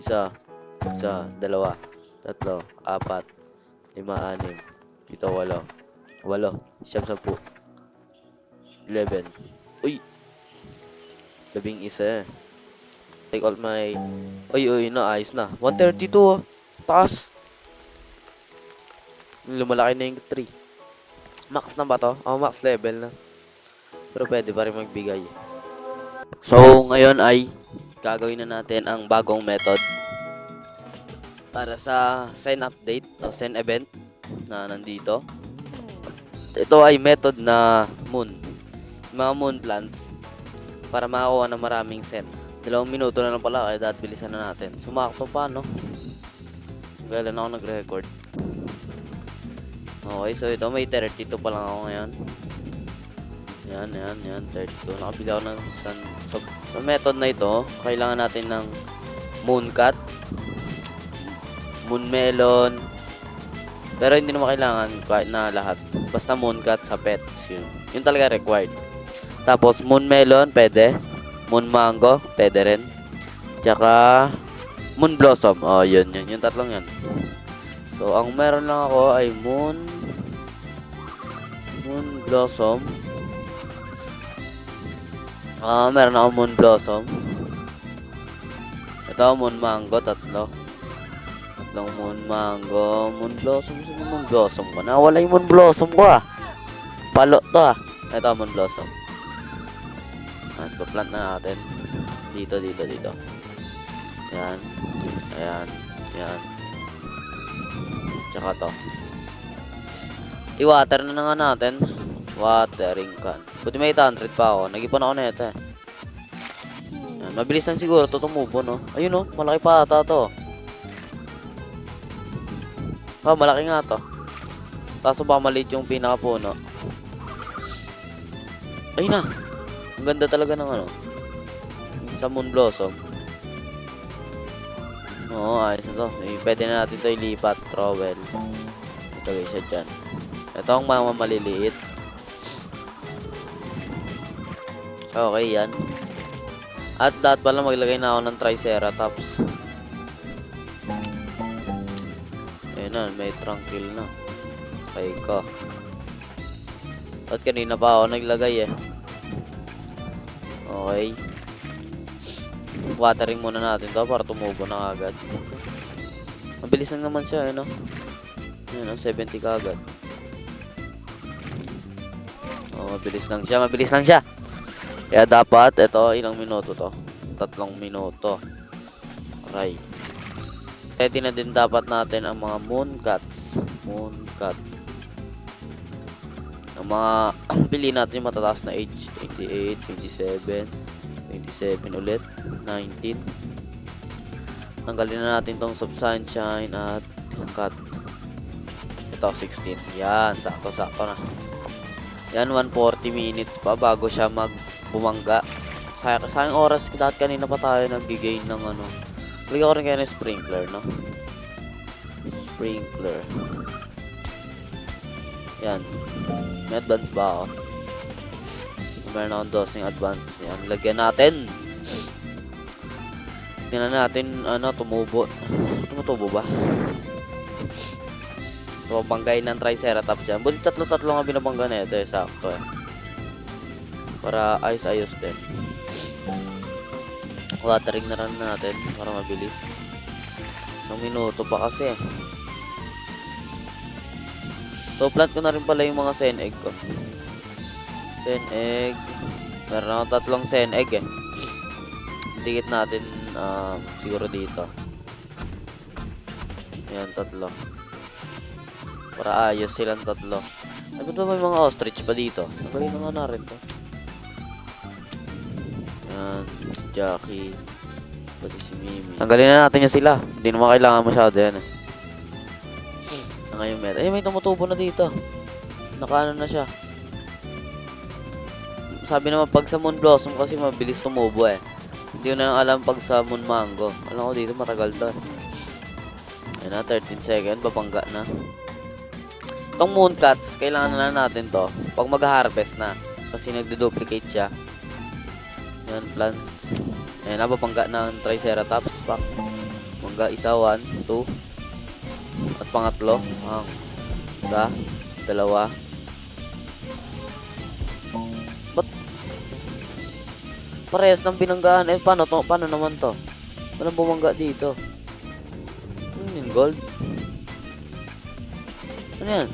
Isa, isa, dalawa, tatlo, apat, lima, anim, pito, walo, walo, siyam, sampu, 11. Uy, 11. Take all my... Uy, na, ayos na. 132, oh. Taas. Lumalaki na yung 3. Max na ba to? Oh, max level na. Pero pwede pa rin magbigay. So, ngayon ay gagawin na natin ang bagong method para sa send update o send event na nandito. Ito ay method na moon. Mga moon plants para makakuha ng maraming send. 2 minuto na lang pala kaya dapat bilisan na natin. Sumakto pa, no? Kailan ako nag-record. Okay, so ito may 32 pa lang ako ngayon. Yan, 32. Nakabili ako ng sun. So, sa method na ito, kailangan natin ng mooncat, moon melon, pero hindi naman kailangan kahit na lahat. Basta mooncat sa pets, yun talaga required. Tapos moon melon, pwede. Moon mango, pwede rin. Tsaka moon blossom. Oh, yun. Yung tatlong yun. So, ang meron lang ako ay moon blossom. Meron ako moon blossom. Ito, moon mango, tatlong moon mango, moon blossom. Sino moon blossom ko? Nawala yung moon blossom ko, ah. Palo to, ah. Ito, moon blossom. Pa-plant na natin. Dito. Yan. Yan. Tsaka to. I-water na nga natin. Watering can. Buti may 800 pa ako. Nag-ipon ako na ito, eh. Yan. Mabilis lang siguro ito tumubo, no? Ayun, no? Malaki pa ata to. Malaki nga to. Kaso baka maliit yung pinakapuno. Ayun na. Ang ganda talaga ng ano. Sa moon blossom. Oo, ayos na to. Pwede na natin ito ilipat. Trowel. Ito guys, dyan. Ito ang mga maliliit. Okay, yan. At dapat pala maglagay na ako ng triceratops. Ayun na, may tranquil na. Okay ko. At kanina pa ako naglagay, eh. Okay. Watering muna natin to para tumubo na agad. Mabilis lang naman siya, no? Ayan, 70 kagad. Mabilis lang siya. Kaya dapat, ito, ilang minuto to? 3 minuto. Okay. Ready na din dapat natin ang mga mooncats. Ang mga pili natin yung matataas na age. 28, 27 ulit, 19. Tanggalin na natin tong sunshine at cut. Ito, 16. Yan, sakto na. Yan, 140 minutes pa bago siya bumangga. Sayang oras, dahil kanina pa tayo nag-gain ng ano. Click ako rin kaya ng sprinkler, no? Sprinkler. Yan. May advance ba ako? Meron akong dosing advance. Yan, lagyan natin. Tingnan natin, tumubo. Tumutubo ba? So, banggain ng triceratops yan. Buti tatlo nga binabangga na ito, eh. Sakto, eh. Para ayos din. Watering na rin natin para mabilis. 1 minuto pa kasi, eh. So, plant ko na rin pala yung mga sen egg ko. Sen egg. Meron ako 3 sen egg, eh. Dikit natin siguro dito. Ayan, 3. Para ayos silang 3. Ay, ba't ba may mga ostrich pa dito? Nagalin na nga na rin to. Ayan, si Jackie. Pati si Mimi. Tanggalin na natin yan sila. Hindi naman kailangan masyado yan, eh. Ngayon meron. May tumutubo na dito. Nakaano na siya. Sabi naman pag sa moon blossom kasi mabilis tumubo, eh. Hindi ko na lang alam pag sa moon mango. Alam ko dito matagal to. Ayan na, 13 seconds. Babangga na. Itong mooncats, kailangan na natin to pag mag-harvest na. Kasi nagdo-duplicate siya. Ayan, plants. Ayan, nababangga ng triceratops pack. Mangga, isa, 1, 2. At pangatlo, ang isa, dalawa. Ba't parehas ng binanggaan? Eh, paano to? Paano naman to? Walang bumangga dito. Ano yun, gold? Ano yan?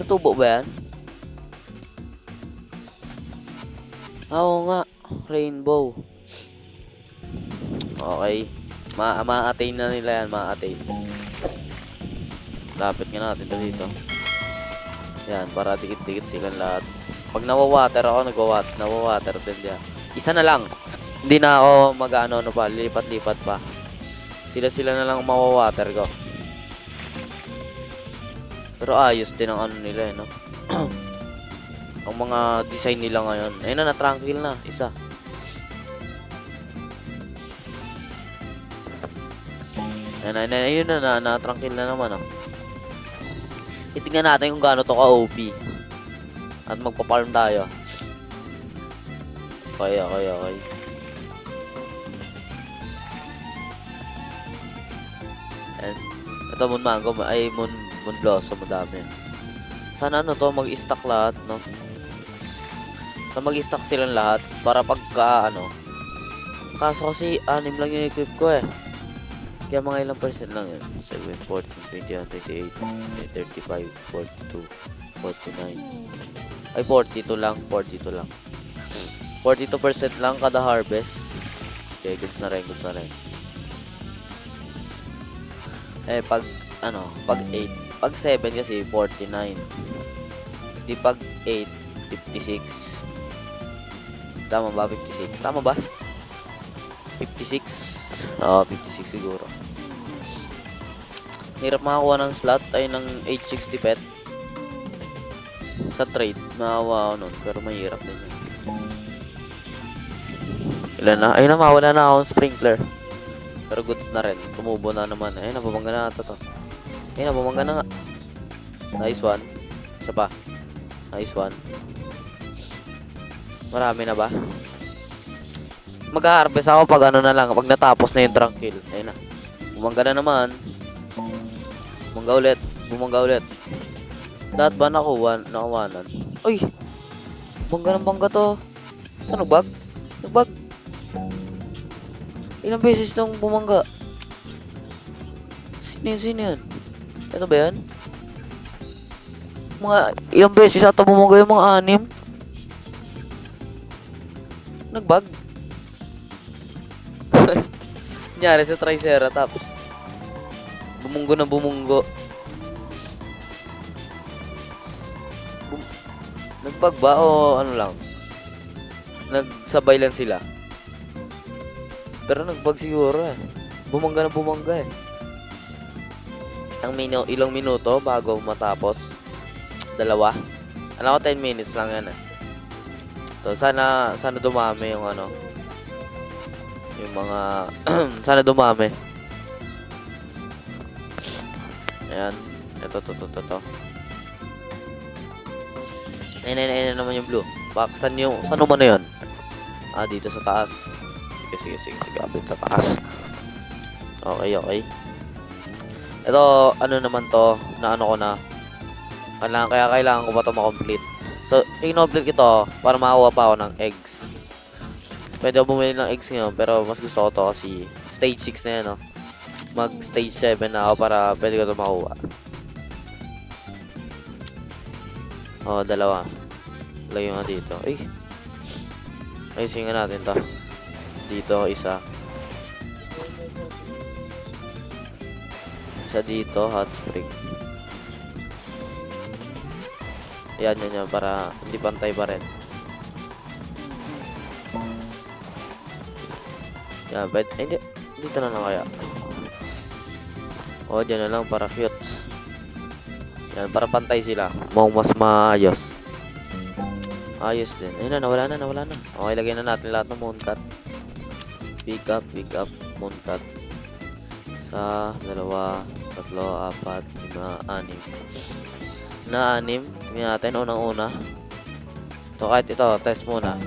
Natubo ba yan? Oo nga. Rainbow. Okay. Ma-attain na nila yan. Ma-attain. Lapit nga natin dito. Yan. Para dikit-dikit silang lahat. Pag nawawater ako, nawawater din yan. Isa na lang. Hindi na ako mag-ano pa. Lipat-lipat pa. Sila na lang mawawater ko. Pero ayos din ang ano nila no. Ang mga design nila ngayon. Ayun na, na-tranquil na. Isa. Ayun na, na-tranquil na naman Titingnan natin kung gaano to ka-OP. At magpa-farm tayo. Okay. And ito moon mango ay moon blossom madami. Sana to mag-stack lahat no. Sana mag-stack silang lahat para pagka Kaso kasi 6 lang yung equip ko Kaya mga ilang percent lang yun. 7, 14, 21, 28, 35, 42, 49. Ay 42 lang. 42% lang kada harvest. Okay, goods na rin. Pag 8. Pag 7 kasi 49. Di pag 8, 56. Tama ba? 56? Tama ba? 56? Oo, 56 siguro. Hirap makakuha ng slot ay ng 860 pet. Sa trade, makakuha ako nun. Pero mahirap din yun. Ilan na? Ayun na, mawala na akong sprinkler. Pero goods na rin. Tumubo na naman. Ayun, nababangga na ito to. Ayun, nababangga na nga. Nice one. Isa pa. Nice one. Marami na ba? Mag-harvest ako pag na lang. Pag natapos na yung tranquil. Ayun na. Bumangga na naman. Bumangga ulit. Lahat ba nakuwanan? Uy! Bangga ng bangga to. Saan nagbag? Ilang beses nung bumangga? Sino yan? Ito ba yan? Mga ilang beses ata bumangga yung mga 6. Nagbag? Nangyari sa Triceratops. Bumunggo. Nagbag ba o ano lang? Nagsabay lang sila. Pero nagbag siguro Bumangga ilang minuto bago matapos. 2. Alam ko 10 minutes lang yan So sana dumami yung yung mga sana dumami. Ayan. Ito. Ayun naman yung blue. Saan naman na yun? Dito sa taas. Sige. Abit sa taas. Okay. Ito, naman to, na ko na. Kailangan ko pa to ma-complete. So, i-complete ito para makakuha pa ako ng eggs. Pwede ako bumili ng eggs ngayon, pero mas gusto ko to kasi stage 6 na yan, Mag stage 7 na ako para pwede ko to makuha. 2. Lagyan nga dito. Ayusin nga natin to. Dito, isa dito, hot spring. Yan para hindi pantay pa rin. Yan, hindi. Dito na lang kaya. Dyan na lang para cute. Yan, para pantay sila. Mas maayos. Ayos din. Ayun na, nawala na. Okay, lagyan na natin lahat ng mooncut. Pick up, mooncut. 1, 2, 3, 4, 5, 6. Na 6. Tingnan natin, unang-una. Kahit ito, test muna.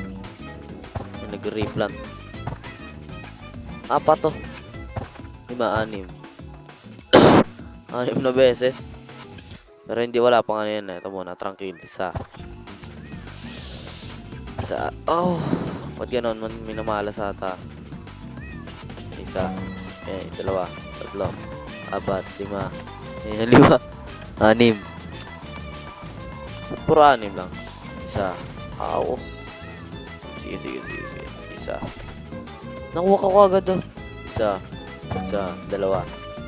Nag-replant. 4 to. 5, 6. 6 na beses. Pero hindi, wala pa nga yan. Ito muna, tranquil. Oh, ba't ganon? Minamalas ata. Isa. Okay, dalawa. Tatlo. Apat. Lima. Ayan, lima. Anim. Puro anim lang. Isa. Aw. Sige. Isa. Nakuha ka ko agad oh. Isa. Dalawa.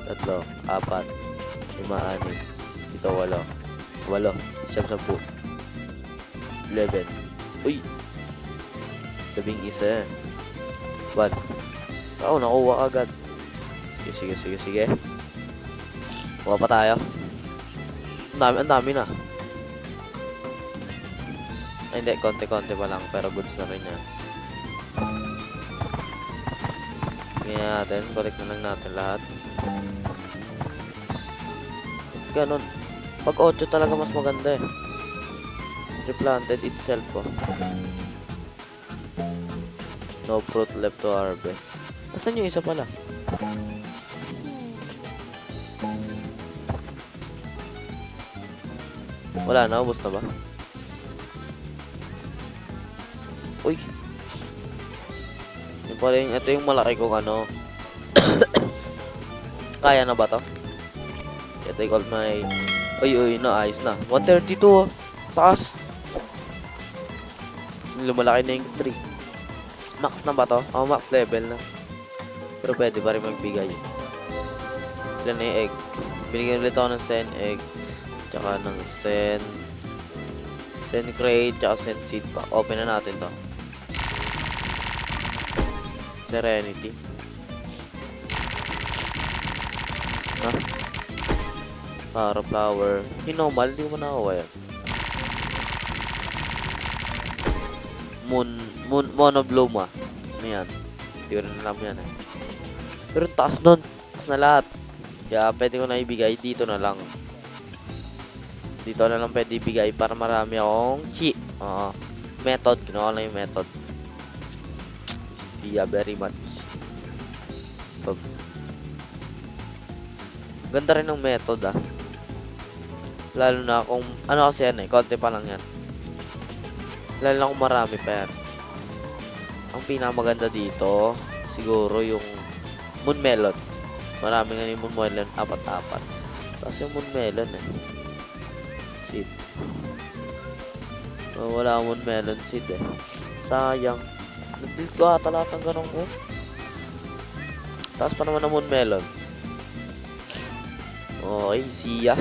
Tatlo. Apat. Lima. Anim. Ito, walo. Siyam, 10. 11. Uy. 11. 1. Nakuha ka agad. Sige. Kuha pa tayo. Ang dami na. Ay, hindi, konti-konti pa lang, pero goods na rin yan. Tingnan natin, collect na lang natin lahat. Ganon. Pag 8 talaga mas maganda eh. Replanted itself po. No fruit left to harvest. Nasaan yung isa pala? Wala na, ubos na ba? Uy. Ito yung malaki kong ano. Kaya na ba to? Ito yung called my... Uy, ayos na. 132 oh. Taas. Lumalaki na yung 3. Max na ba to? Oh, max level na. Pero pwede pa rin magbigay. Ilan na yung egg? Binigyan ulit ako ng Sen egg. Tsaka ng Sen crate, tsaka Sen seed pa. Open na natin to. Serenity. Para flower. Hinomal, hindi mo nakawa yan. Monobloma. Ano yan? Hindi ko rin alam yan eh. Pero taas nun. Taas na lahat. Kaya pwede ko na ibigay. Dito na lang. Dito na lang pwede ibigay para marami akong chi. Method. Ginawa lang yung method. See ya very much. Ganda rin ng method ah. Lalo na kung ano kasi yan eh. Konti pa lang yan. Lalo na kung marami pa yan. Ang pinakamaganda dito siguro yung moon melon. Marami nga yung moon melon. 4. Tapos yung moon melon eh. Seed. Wala moon melon seed eh. Sayang. Nag-build ko ata lahat ng ganun ko. Tapos pa naman ang moon melon. Okay, see ya.